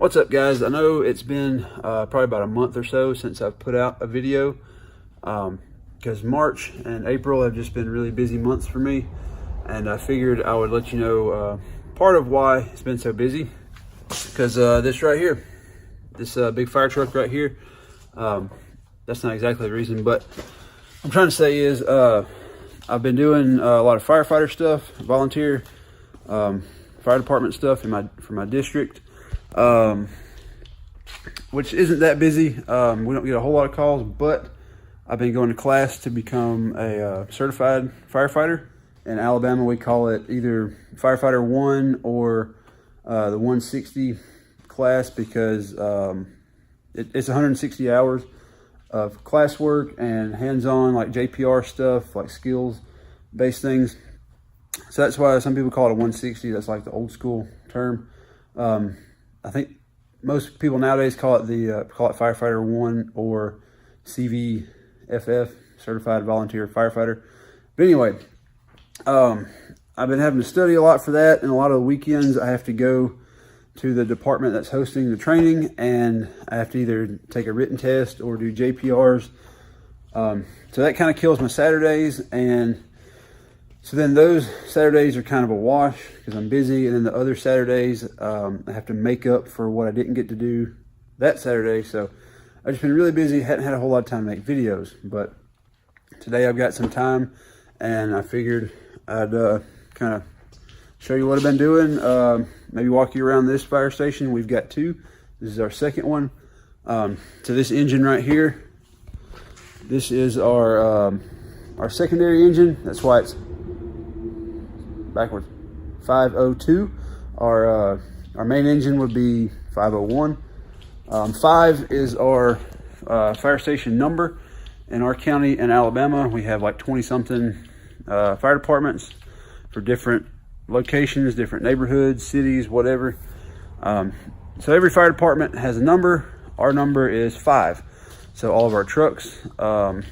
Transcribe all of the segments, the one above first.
What's up, guys? I know it's been probably about a month or so since I've put out a video because March and April have just been really busy months for me, and I figured I would let you know part of why it's been so busy. Because this right here, this big fire truck right here, that's not exactly the reason, but what I'm trying to say is I've been doing a lot of firefighter stuff, volunteer fire department stuff for my district, which isn't that busy. We don't get a whole lot of calls, but I've been going to class to become a certified firefighter. In Alabama, we call it either Firefighter 1 or the 160 class, because it's 160 hours of classwork and hands-on, like JPR stuff, like skills-based things. So that's why some people call it a 160. That's like the old school term. I think most people nowadays call it Firefighter 1 or CVFF, Certified Volunteer Firefighter. But anyway, I've been having to study a lot for that, and a lot of the weekends I have to go to the department that's hosting the training, and I have to either take a written test or do JPRs. So that kind of kills my Saturdays, and so then those Saturdays are kind of a wash because I'm busy, and then the other Saturdays I have to make up for what I didn't get to do that Saturday. So I've just been really busy, hadn't had a whole lot of time to make videos, but today I've got some time, and I figured I'd kind of show you what I've been doing, maybe walk you around this fire station. We've got two. This is our second one. So this engine right here, this is our secondary engine. That's why it's backwards. 502. Our main engine would be 501. 5 is our fire station number. In our county in Alabama, we have like 20 something fire departments for different locations, different neighborhoods, cities, whatever. So every fire department has a number. Our number is 5. So all of our trucks are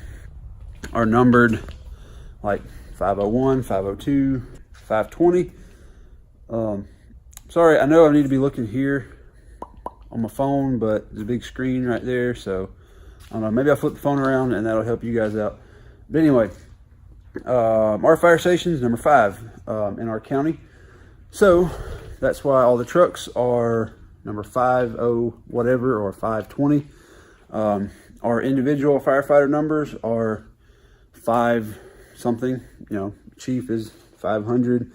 numbered like 501, 502, 520. Sorry, I know I need to be looking here on my phone, but there's a big screen right there, so I don't know, maybe I'll flip the phone around and that'll help you guys out. But anyway, our fire station is number 5 in our county, so that's why all the trucks are number 50 whatever or 520. Our individual firefighter numbers are 5 something. You know, chief is 500.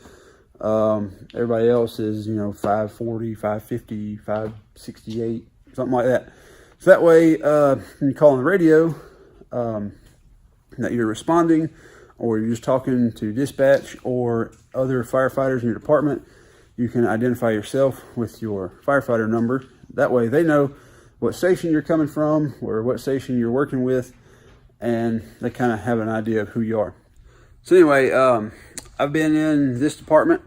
Everybody else is, 540, 550, 568, something like that. So that way, when you call on the radio, that you're responding, or you're just talking to dispatch or other firefighters in your department, you can identify yourself with your firefighter number. That way they know what station you're coming from or what station you're working with, and they kind of have an idea of who you are. So anyway, I've been in this department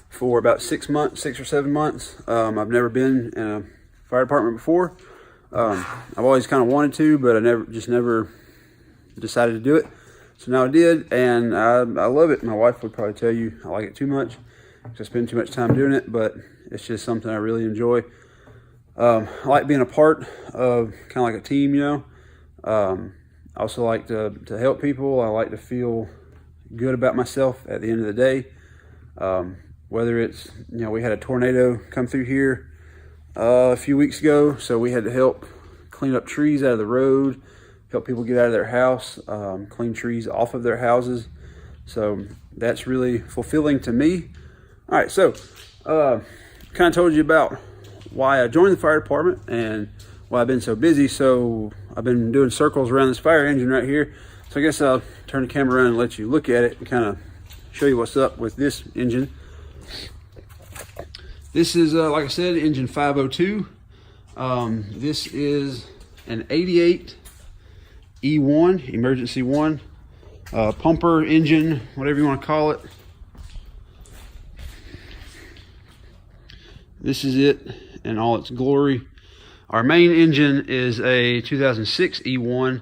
for about 6 or 7 months. I've never been in a fire department before. I've always kind of wanted to, but I never decided to do it. So now I did, and I love it. My wife would probably tell you I like it too much because I spend too much time doing it, but it's just something I really enjoy. I like being a part of kind of like a team, I also like to help people. I like to feel good about myself at the end of the day. Whether it's, we had a tornado come through here a few weeks ago, so we had to help clean up trees out of the road, help people get out of their house, clean trees off of their houses. So that's really fulfilling to me. All right, so kind of told you about why I joined the fire department and why I've been so busy. So I've been doing circles around this fire engine right here. So I guess I'll turn the camera around and let you look at it and kind of show you what's up with this engine. This is, like I said, engine 502. This is an 88 E1, emergency 1, pumper engine, whatever you want to call it. This is it in all its glory. Our main engine is a 2006 E1.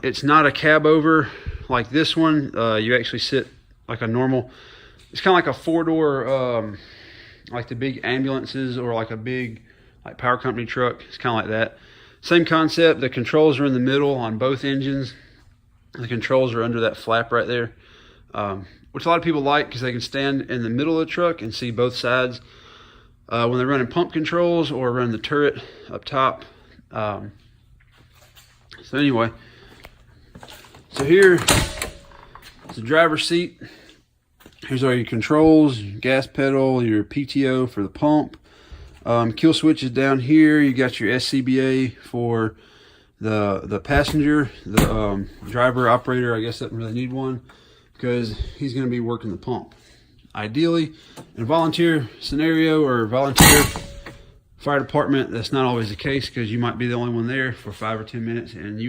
It's not a cab over like this one. You actually sit like a normal, it's kind of like a 4-door, like the big ambulances or like a big like power company truck. It's kind of like that. Same concept. The controls are in the middle on both engines. The controls are under that flap right there, which a lot of people like because they can stand in the middle of the truck and see both sides when they're running pump controls or running the turret up top. So anyway, so here is the driver's seat. Here's all your controls, your gas pedal, your PTO for the pump. Kill switch is down here. You got your SCBA for the passenger. The driver operator, I guess, doesn't really need one because he's going to be working the pump. Ideally, in a volunteer scenario or volunteer fire department, that's not always the case because you might be the only one there for 5 or 10 minutes, and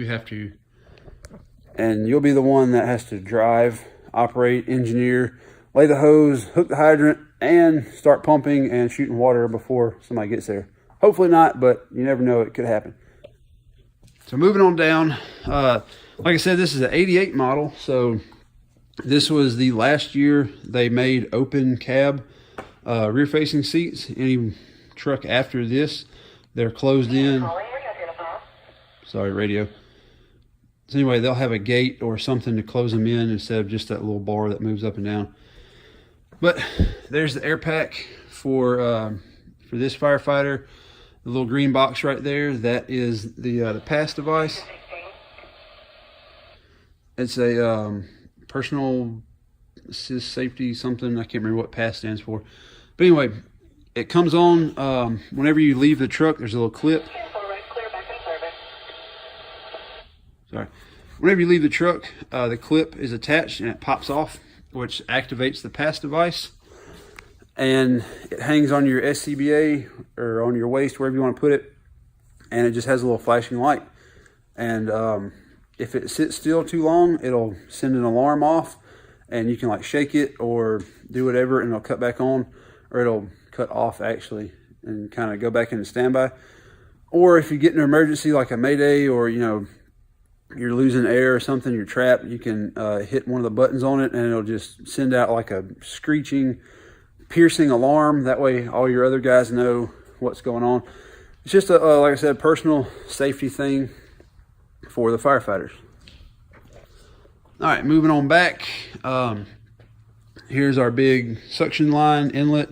you'll be the one that has to drive, operate, engineer, lay the hose, hook the hydrant, and start pumping and shooting water before somebody gets there. Hopefully not, but you never know, it could happen. So moving on down, like I said, this is an 88 model, so this was the last year they made open cab rear facing seats. Any truck after this, they're closed in. Sorry, radio. So anyway, they'll have a gate or something to close them in instead of just that little bar that moves up and down. But there's the air pack for this firefighter. The little green box right there, that is the PASS device. It's a personal assist safety something. I can't remember what PASS stands for. But anyway, it comes on whenever you leave the truck. There's a little clip. Sorry. Whenever you leave the truck, the clip is attached and it pops off, which activates the PASS device. And it hangs on your SCBA or on your waist, wherever you want to put it. And it just has a little flashing light. And if it sits still too long, it'll send an alarm off. And you can like shake it or do whatever and it'll cut back on. Or it'll cut off actually and kind of go back into standby. Or if you get in an emergency like a mayday or you're losing air or something, you're trapped, you can hit one of the buttons on it and it'll just send out like a screeching, piercing alarm. That way all your other guys know what's going on. It's just a like I said, personal safety thing for the firefighters. All right, moving on back. Here's our big suction line inlet.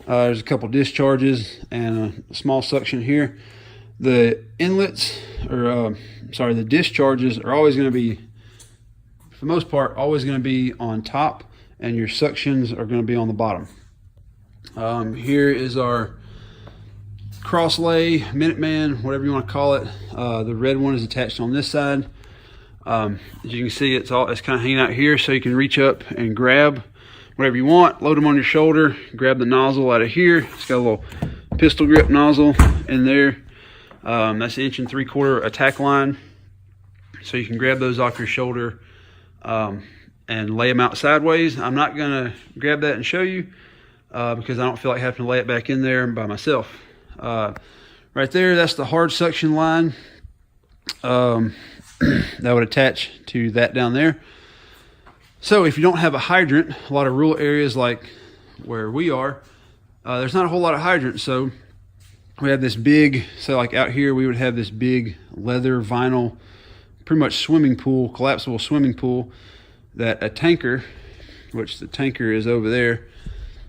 There's a couple discharges and a small suction here. The inlets, or the discharges are always going to be, for the most part, always going to be on top, and your suctions are going to be on the bottom. Here is our cross lay, Minuteman, whatever you want to call it. The red one is attached on this side. As you can see, it's kind of hanging out here, so you can reach up and grab whatever you want. Load them on your shoulder. Grab the nozzle out of here. It's got a little pistol grip nozzle in there. That's an 1 3/4 attack line, so you can grab those off your shoulder and lay them out sideways. I'm not gonna grab that and show you because I don't feel like having to lay it back in there by myself. Right there, that's the hard suction line that would attach to that down there. So if you don't have a hydrant, a lot of rural areas like where we are, there's not a whole lot of hydrants. So we have this big, so like out here, we would have this big leather vinyl, pretty much swimming pool, collapsible swimming pool, that a tanker, which the tanker is over there,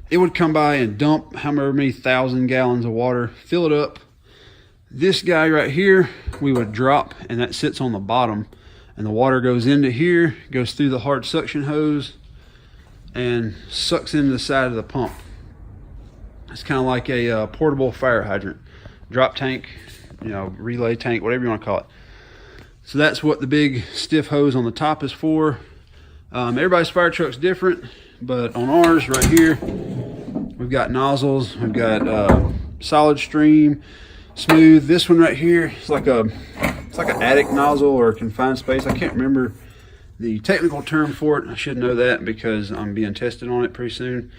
it would come by and dump however many 1,000 gallons of water, fill it up. This guy right here, we would drop, and that sits on the bottom, and the water goes into here, goes through the hard suction hose, and sucks into the side of the pump. It's kind of like a portable fire hydrant, drop tank, relay tank, whatever you want to call it. So that's what the big stiff hose on the top is for. Everybody's fire truck's different, but on ours right here, we've got nozzles. We've got solid stream, smooth. This one right here, it's like an attic nozzle or a confined space. I can't remember the technical term for it. I should know that because I'm being tested on it pretty soon.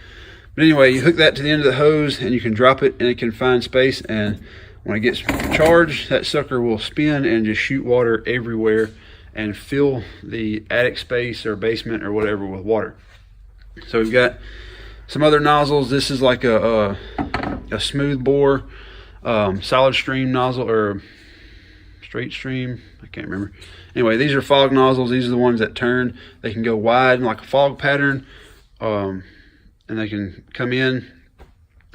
But anyway, you hook that to the end of the hose and you can drop it in a confined space, and when it gets charged, that sucker will spin and just shoot water everywhere and fill the attic space or basement or whatever with water. So we've got some other nozzles. This is like a smooth bore. solid stream nozzle or straight stream, I can't remember. Anyway, these are fog nozzles. These are the ones that turn. They can go wide like a fog pattern, and they can come in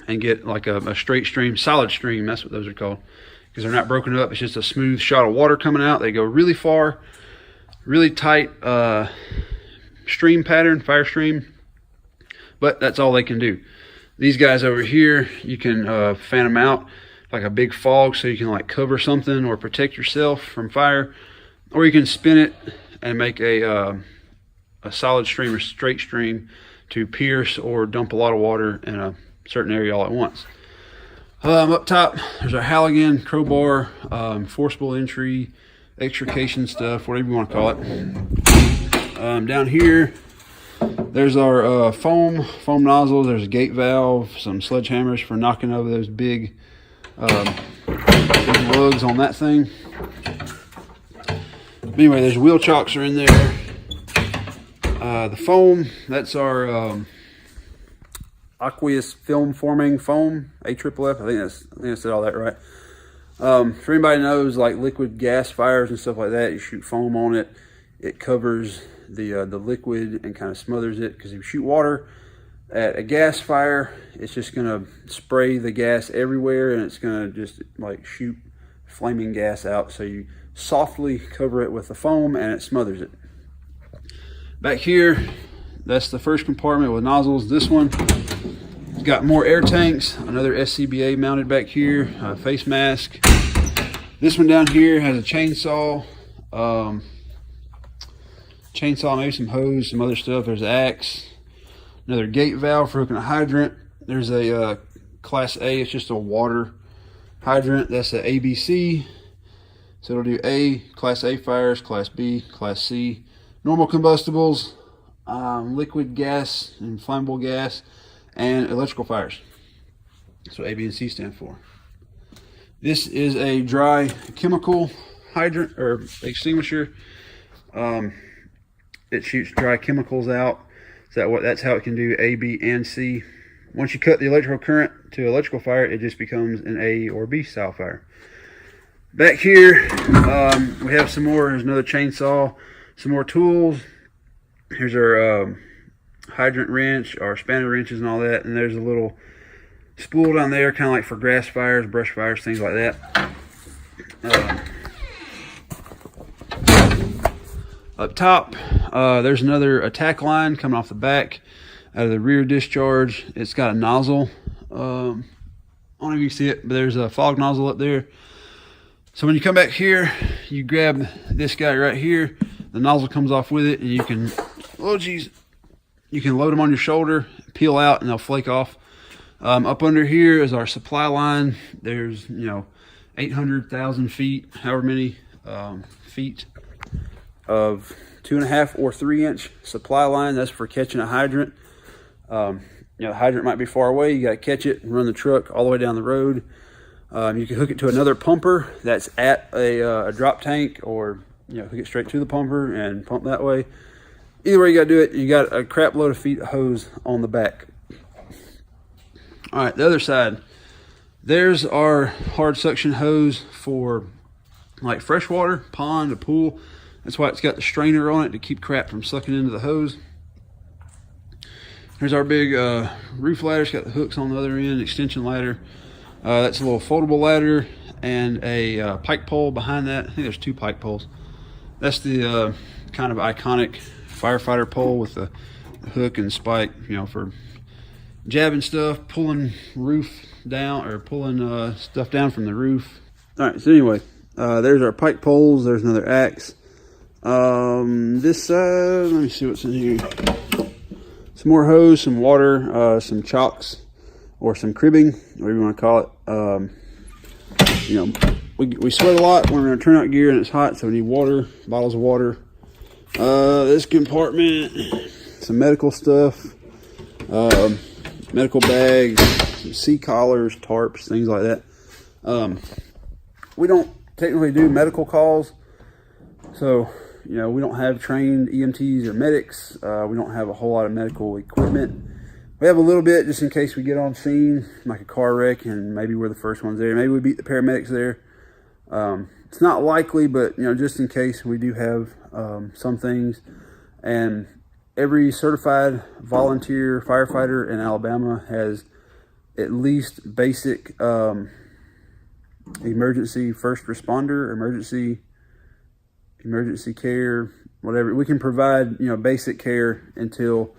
and get like a straight stream, solid stream. That's what those are called, because they're not broken up. It's just a smooth shot of water coming out. They go really far, really tight stream pattern, fire stream, but that's all they can do. These guys over here, you can fan them out like a big fog, so you can like cover something or protect yourself from fire, or you can spin it and make a solid stream or straight stream to pierce or dump a lot of water in a certain area all at once. Up top, there's our Halligan crowbar, forcible entry, extrication stuff, whatever you want to call it. Down here, there's our foam nozzles. There's a gate valve, some sledgehammers for knocking over those big lugs on that thing. Anyway, there's wheel chocks are in there. The foam, that's our aqueous film forming foam, AFFF. I think I said all that right. For anybody knows, like liquid gas fires and stuff like that, you shoot foam on it. It covers the liquid and kind of smothers it, because if you shoot water at a gas fire, it's just gonna spray the gas everywhere, and it's gonna just like shoot flaming gas out. So you softly cover it with the foam and it smothers it. Back here, that's the first compartment with nozzles. This one has got more air tanks, another SCBA mounted back here, face mask. This one down here has a chainsaw, maybe some hose, some other stuff. There's an axe, another gate valve for hooking a hydrant. There's a class A, it's just a water hydrant. That's the ABC. So it'll do A, class A fires, class B, class C, normal combustibles, liquid gas and flammable gas, and electrical fires. That's what A, B, and C stand for. This is a dry chemical hydrant or extinguisher. It shoots dry chemicals out. So that's how it can do A, B, and C. Once you cut the electrical current to electrical fire, it just becomes an A or B style fire. Back here, we have some more. There's another chainsaw, some more tools. Here's our hydrant wrench, our spanner wrenches and all that. And there's a little spool down there, kind of like for grass fires, brush fires, things like that. Up top, there's another attack line coming off the back out of the rear discharge. It's got a nozzle. I don't know if you can see it, but there's a fog nozzle up there. So when you come back here, you grab this guy right here. The nozzle comes off with it, and you can, you can load them on your shoulder, peel out, and they'll flake off. Up under here is our supply line. There's 800,000 feet, however many feet of 2.5 or 3 inch supply line. That's for catching a hydrant. The hydrant might be far away. You got to catch it and run the truck all the way down the road. You can hook it to another pumper that's at a drop tank, or hook it straight to the pumper and pump that way. Either way you got to do it, you got a crap load of feet of hose on the back. All right, the other side, there's our hard suction hose for like freshwater, pond, a pool. That's why it's got the strainer on it to keep crap from sucking into the hose. Here's our big roof ladder. It's got the hooks on the other end, extension ladder. That's a little foldable ladder and a pike pole behind that. I think there's 2 pike poles. That's the kind of iconic firefighter pole with the hook and spike, for jabbing stuff, pulling roof down, or pulling stuff down from the roof. All right, so anyway, there's our pike poles. There's another axe. This side, let me see what's in here. Some more hose, some water, some chocks, or some cribbing, whatever you want to call it. We sweat a lot when we're in turnout gear and it's hot, so we need water, bottles of water. This compartment, some medical stuff, medical bags, some sea collars, tarps, things like that. We don't technically do medical calls, so we don't have trained EMTs or medics. We don't have a whole lot of medical equipment. We have a little bit just in case we get on scene, like a car wreck, and maybe we're the first ones there. Maybe we beat the paramedics there. It's not likely, but you know, just in case, we do have some things. And every certified volunteer firefighter in Alabama has at least basic emergency first responder, emergency care, whatever. We can provide, you know, basic care until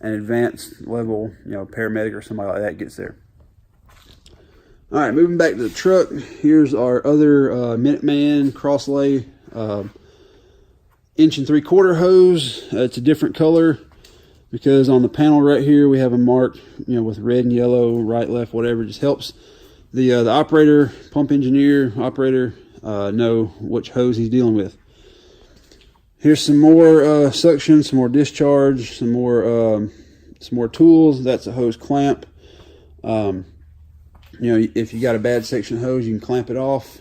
an advanced level, you know, paramedic or somebody like that gets there. All right, moving back to the truck. Here's our other Minuteman Crosslay 1 3/4 hose. It's a different color because on the panel right here we have a mark, you know, with red and yellow, right, left, whatever. It just helps the operator, pump engineer, operator know which hose he's dealing with. Here's some more suction, some more discharge, some more tools. That's a hose clamp. You know, if you got a bad section hose, you can clamp it off.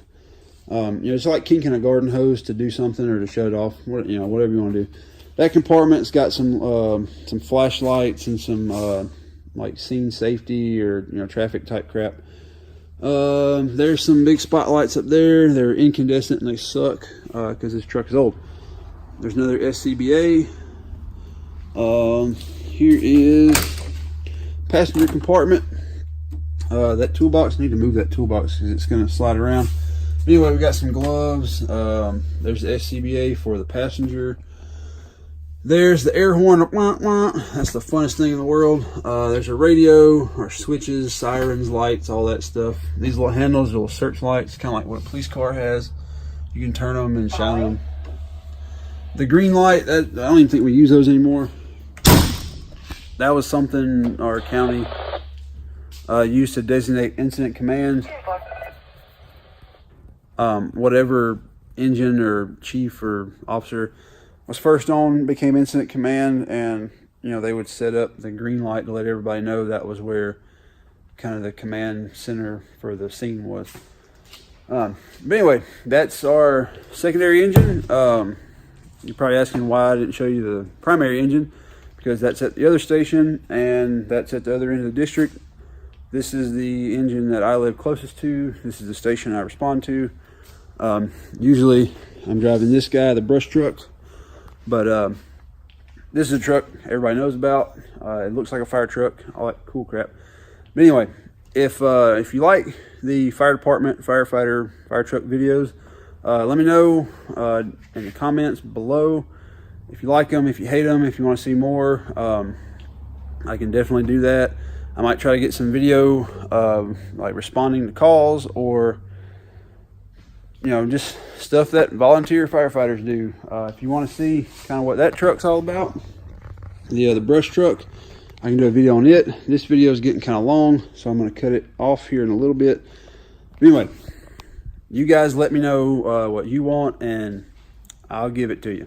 You know, it's like kinking a garden hose to do something or to shut it off. You know, whatever you want to do. That compartment's got some flashlights and some like scene safety or, you know, traffic type crap. There's some big spotlights up there. They're incandescent and they suck because this truck is old. There's another SCBA. Here is passenger compartment. That toolbox, I need to move that toolbox because it's going to slide around. Anyway, we got some gloves. There's the SCBA for the passenger. There's the air horn. That's the funnest thing in the world. There's a radio, or switches, sirens, lights, all that stuff. These little handles, little searchlights, kind of like what a police car has. You can turn them and shine them. The green light, I don't even think we use those anymore. That was something our county used to designate incident command. Whatever engine or chief or officer was first on became incident command, and you know, they would set up the green light to let everybody know that was where kind of the command center for the scene was. But anyway, that's our secondary engine. You're probably asking why I didn't show you the primary engine, because that's at the other station and that's at the other end of the district. This is the engine that I live closest to. This is the station I respond to. Usually I'm driving this guy, the brush truck, but this is a truck everybody knows about. It looks like a fire truck, all that cool crap. But anyway, if you like the fire department, firefighter, fire truck videos, let me know in the comments below if you like them, if you hate them, if you want to see more. I can definitely do that. I might try to get some video like responding to calls, or you know, just stuff that volunteer firefighters do. If you want to see kind of what that truck's all about, the brush truck, I can do a video on it. This video is getting kind of long, so I'm going to cut it off here in a little bit. But anyway, you guys let me know what you want and I'll give it to you.